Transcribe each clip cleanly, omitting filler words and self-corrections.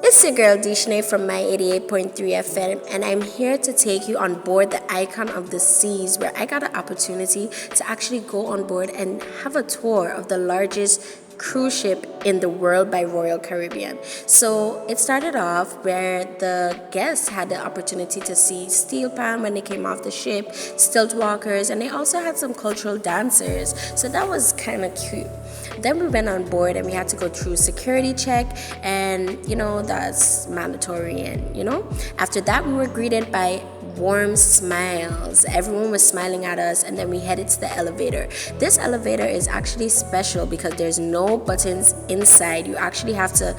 It's your girl Dishne from my 88.3 FM, and I'm here to take you on board the Icon of the Seas, where I got an opportunity to actually go on board and have a tour of the largest cruise ship in the world by Royal Caribbean. So it started off where the guests had the opportunity to see steel pan when they came off the ship, stilt walkers, and they also had some cultural dancers. So that was kind of cute. Then we went on board and we had to go through security check, and that's mandatory. And after that we were greeted by warm smiles. Everyone was smiling at us, and then we headed to the elevator. This elevator is actually special because there's no buttons inside. You actually have to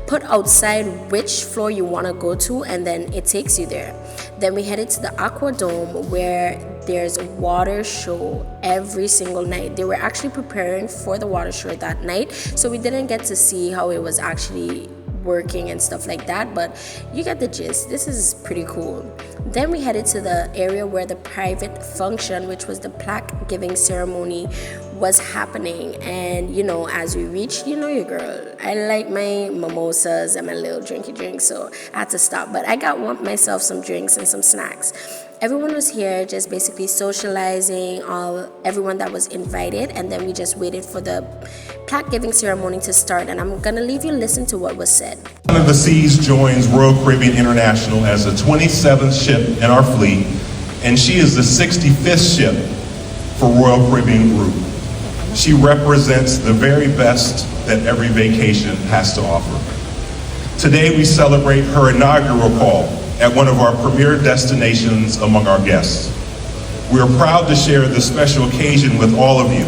put outside which floor you want to go to, and then it takes you there. Then we headed to the Aqua Dome, where there's a water show every single night. They were actually preparing for the water show that night, so we didn't get to see how it was actually working and stuff like that, but you get the gist. This is pretty cool. Then we headed to the area where the private function, which was the plaque giving ceremony, was happening. And as we reached, your girl, I like my mimosas and my little drinky drinks, so I had to stop, but I got myself some drinks and some snacks. Everyone was here just basically socializing, everyone that was invited, and then we just waited for the plaque giving ceremony to start, and I'm gonna leave you listen to what was said. Icon of the Seas joins Royal Caribbean International as the 27th ship in our fleet, and she is the 65th ship for Royal Caribbean Group. She represents the very best that every vacation has to offer. Today we celebrate her inaugural call at one of our premier destinations among our guests. We are proud to share this special occasion with all of you,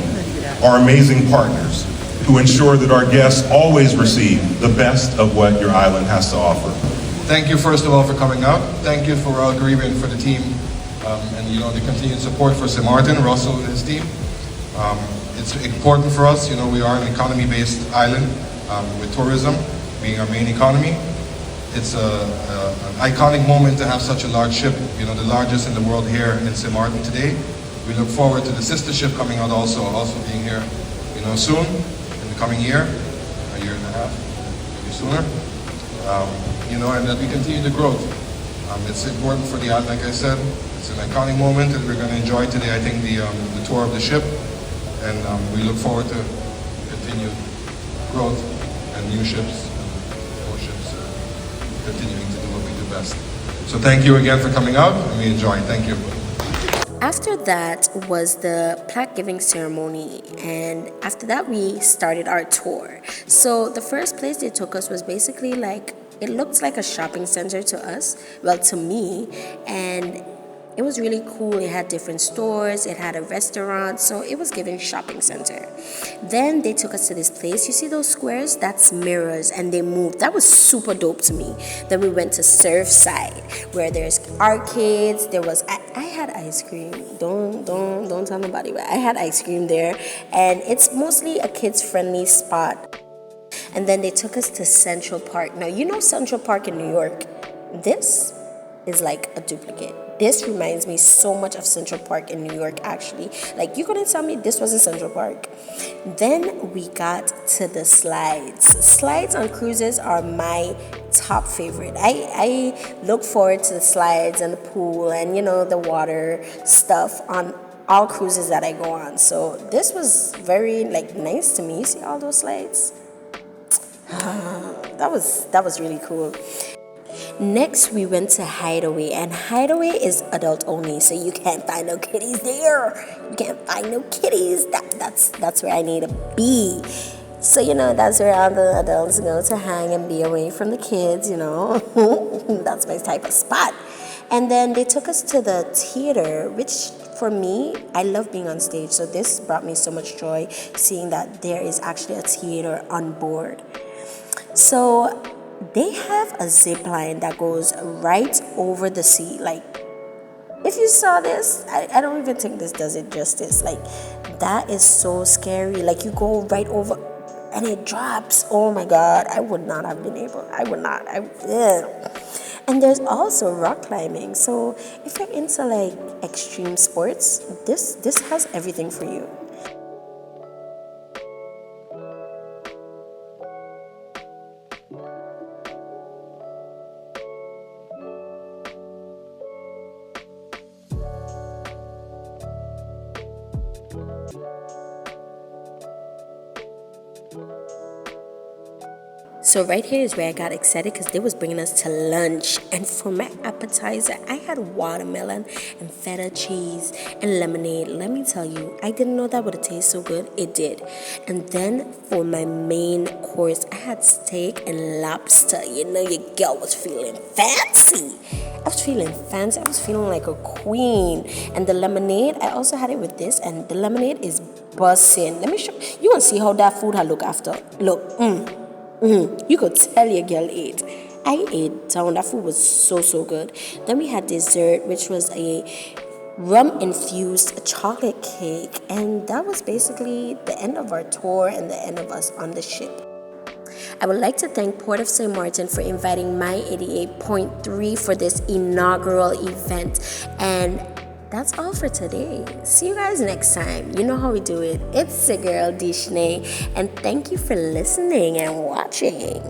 our amazing partners, who ensure that our guests always receive the best of what your island has to offer. Thank you, first of all, for coming out. Thank you for Royal Caribbean, for the team, and the continued support for Maarten, Russell and his team. It's important for us. We are an economy-based island with tourism being our main economy. It's an iconic moment to have such a large ship, the largest in the world here in St. Maarten today. We look forward to the sister ship coming out also being here, soon, in the coming year, a year and a half, maybe sooner. And that we continue the growth. It's important for the island, like I said. It's an iconic moment that we're going to enjoy today. I think the tour of the ship, and we look forward to continued growth and new ships. Continuing to do what we do best. So thank you again for coming out, and we enjoy. Thank you. After that was the plaque giving ceremony, and after that we started our tour. So the first place they took us was basically it looked like a shopping center to us, well, to me, and it was really cool. It had different stores, it had a restaurant, so it was giving shopping center. Then they took us to this place. You see those squares? That's mirrors, and they moved. That was super dope to me. Then we went to Surfside, where there's arcades. There was I had ice cream. Don't tell nobody, but I had ice cream there, and it's mostly a kids-friendly spot. And then they took us to Central Park. Now Central Park in New York. This is like a duplicate. This reminds me so much of Central Park in New York, actually. You couldn't tell me this wasn't Central Park. Then we got to the slides. Slides on cruises are my top favorite. I look forward to the slides and the pool and, the water stuff on all cruises that I go on. So this was very, nice to me. See all those slides? That was really cool. Next, we went to Hideaway, and Hideaway is adult only, so you can't find no kitties there. You can't find no kitties. That's where I need to be. So, that's where all the adults go to hang and be away from the kids, That's my type of spot. And then they took us to the theater, which for me, I love being on stage, so this brought me so much joy, seeing that there is actually a theater on board. So they have a zip line that goes right over the sea. If you saw this, I don't even think this does it justice. That is so scary. You go right over and it drops. Oh my God, I would not have been able. I would not. And there's also rock climbing. So if you're into extreme sports, this has everything for you. So right here is where I got excited because they was bringing us to lunch. And for my appetizer, I had watermelon and feta cheese and lemonade. Let me tell you, I didn't know that would taste so good. It did. And then for my main course, I had steak and lobster. You know, your girl was feeling fancy. I was feeling fancy. I was feeling like a queen. And the lemonade, I also had it with this, and the lemonade is bussing. Let me show you. Want to see how that food I look after? Look, you could tell your girl ate. I ate down. That food was so good. Then we had dessert, which was a rum infused chocolate cake, and that was basically the end of our tour and the end of us on the ship. I would like to thank Port of St. Maarten for inviting my 88.3 for this inaugural event. And that's all for today. See you guys next time. You know how we do it. It's your girl Dishne, and thank you for listening and watching.